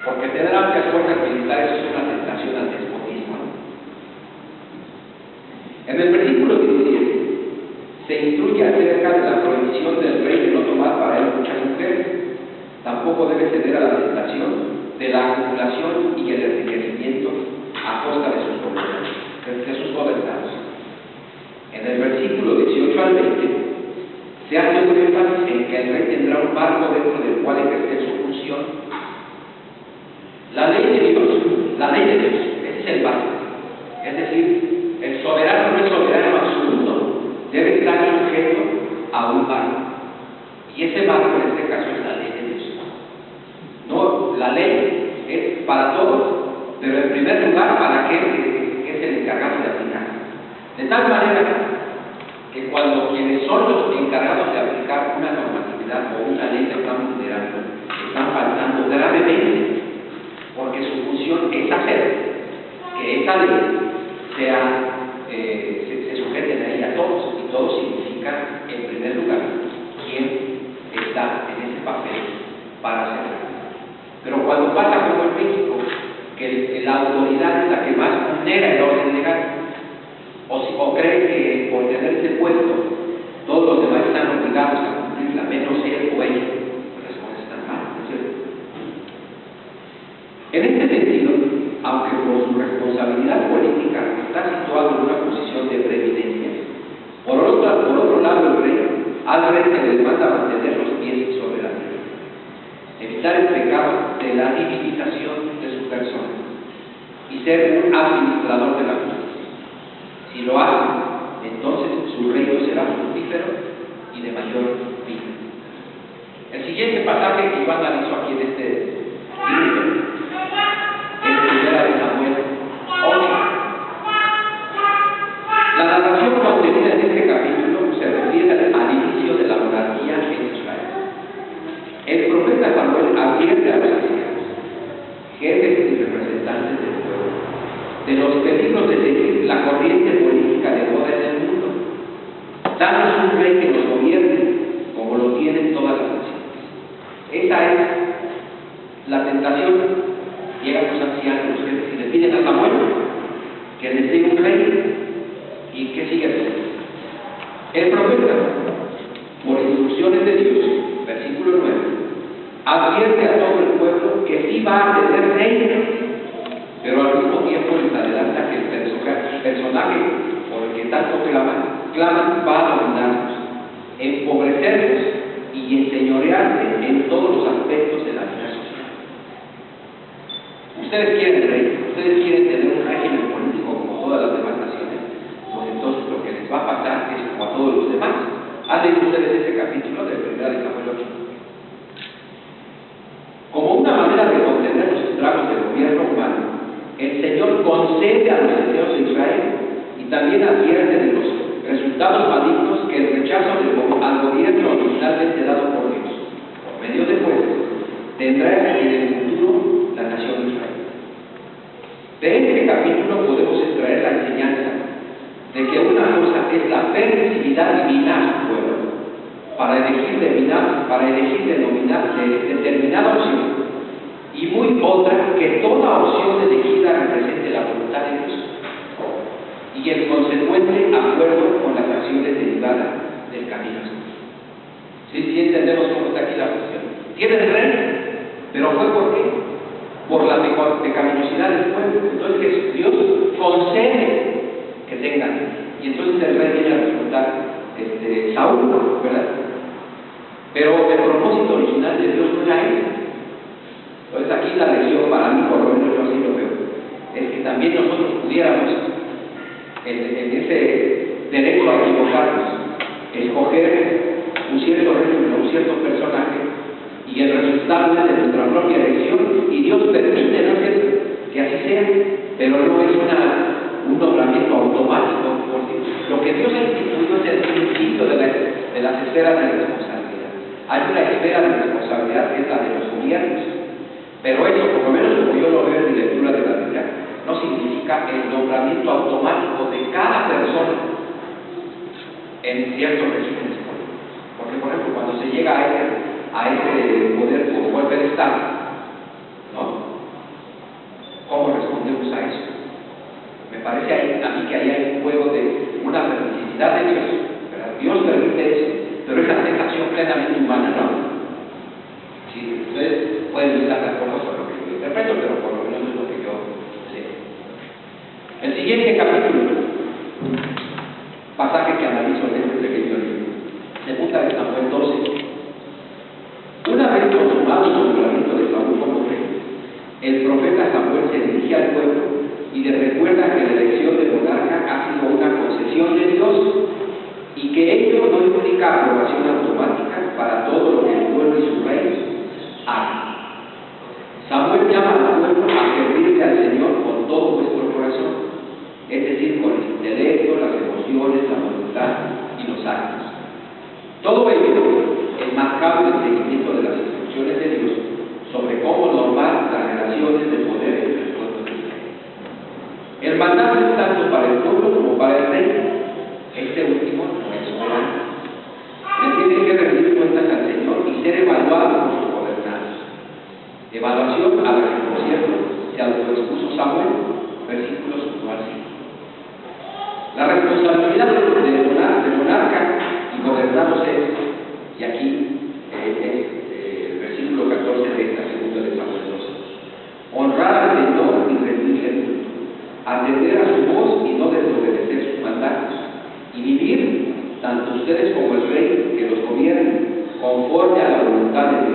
porque tener amplias fuerzas militares es una tentación al despotismo. En el versículo 17 se instruye acerca de la prohibición del rey de no tomar para él muchas mujeres. Tampoco debe ceder a la tentación de la acumulación y el enriquecimiento a costa de sus gobernados. En el versículo 18 al 20 se hace un énfasis en que el rey tendrá un marco dentro del cual ejercer su función. La ley de Dios, ese es el básico. Es decir, el soberano no es soberano absoluto, debe estar sujeto a un marco. Y ese marco en este caso es la ley de Dios. No, la ley es para todos, pero en primer lugar para aquel que es el encargado de aplicar. De tal manera que cuando quienes son los encargados de aplicar una normatividad o una ley que están vulnerando, están faltando gravemente, porque su función es hacer que esa ley se sujeten a ella a todos, y todo significa, en primer lugar, quién está en ese papel para hacerlo. Pero cuando pasa como en México, que la autoridad es la que más vulnera el orden legal, o cree que por tener ese puesto todos los demás están obligados a cumplirla, menos él o ella, pues las cosas están mal, ¿no es cierto? En este sentido, aunque por su responsabilidad política está situado en una posición de preeminencia, por otro lado el rey, al rey se le manda mantener los pies sobre la tierra, evitar el pecado de la divinización de su persona y ser un administrador de la justicia. Si lo hace, entonces su reino será fructífero y de mayor vida. El siguiente pasaje que Iván analizó aquí en este libro es Primera de Samuel 8. La narración contenida en este capítulo se refiere al inicio de la monarquía en Israel. El profeta Samuel advierte a los ancianos, jefes y representantes del pueblo, de los peligros de seguir la corriente política de moda en el mundo. Danos un rey que nos gobierne, como lo tienen todas las naciones. Esa es la tentación. Llegan los ancianos, los jefes, y le piden a Samuel que les dé un rey. ¿Y qué sigue haciendo? El profeta, por instrucciones de Dios, versículo 9, advierte a todo el pueblo que sí va a tener rey, pero al mismo tiempo les adelanta que el personaje por el que tanto claman va a dominarnos, empobrecernos y enseñorearse en todos los aspectos de la vida social. Ustedes quieren rey, ustedes quieren tener un régimen político como todas las demás naciones, pues entonces lo que les va a pasar es como a todos los demás. ¿Han leído ustedes ese capítulo de Primera de Samuel 8? Como una manera de contener los estragos del gobierno humano, el Señor concede a los deseos de Israel y también advierte de los resultados malignos que el rechazo al gobierno originalmente dado por Dios, por medio de jueces, tendrá en el futuro la nación de Israel. De este capítulo podemos extraer la enseñanza de que una cosa es la permisividad divina a su pueblo para elegir determinada opción, y muy otra que toda opción elegida represente la voluntad de Dios y el consecuente acuerdo con las acciones derivadas del camino. ¿Sí entendemos cómo está aquí la cuestión? Tienen rey, pero ¿fue por qué? Por la pecaminosidad del pueblo. Entonces Dios concede que tengan, y entonces el rey viene a resultar Saúl, ¿verdad? Pero el propósito original de Dios no era ese. Entonces aquí la lección para mí, por lo menos yo así lo veo, es que también nosotros pudiéramos en ese derecho a equivocarnos, escoger un cierto régimen, un cierto personaje, y el resultado es de nuestra propia elección, y Dios permite, ¿no es cierto?, que así sea, pero no es un nombramiento automático, porque lo que Dios ha instituido es el principio de las esferas de responsabilidad. Hay una esfera de responsabilidad que es la de los gobiernos, pero eso, por lo menos como yo lo veo en mi lectura de la Biblia, no significa el nombramiento automático de cada persona en ciertos regímenes políticos. Porque, por ejemplo, cuando se llega a ese poder por golpe de Estado, ¿no?, respondemos a eso. Me parece a mí que ahí hay un juego de una permisividad de Dios, ¿verdad? Dios permite eso, pero es la tentación plenamente humana, ¿no? Sí, ustedes pueden estar de acuerdo con lo que yo interpreto, pero por lo menos es lo que yo leo. El siguiente capítulo, pasaje que analizo en este pequeño libro, segunda de Samuel 12. Una vez consumado el nombramiento de Saúl como rey, el profeta Samuel se dirige al pueblo y le recuerda que la elección de monarca ha sido una concesión de Dios y que ello no implica aprobación automática para todo lo que el pueblo y su rey hagan. Samuel llama al pueblo a servirle al Señor con todo vuestro corazón, es decir, con el intelecto, las emociones, la voluntad y los actos. Todo ello enmarcado en el seguimiento de las instrucciones de Dios sobre cómo normar las relaciones de poder entre el pueblo de Israel. El mandato es tanto para el pueblo como para el rey. Este último no es soberano. Le tiene que rendir cuentas al Señor y ser evaluado por sus gobernados. Evaluación a la que, por cierto, se autoexpuso Samuel, versículos 1 al 5. La responsabilidad de monarca y gobernados es, y aquí el versículo 14 de esta segunda de Samuel 12, honrar al Señor y rendirle culto, atender a su voz y no desobedecer sus mandatos, y vivir, tanto ustedes como el rey que los gobierne, conforme a la voluntad de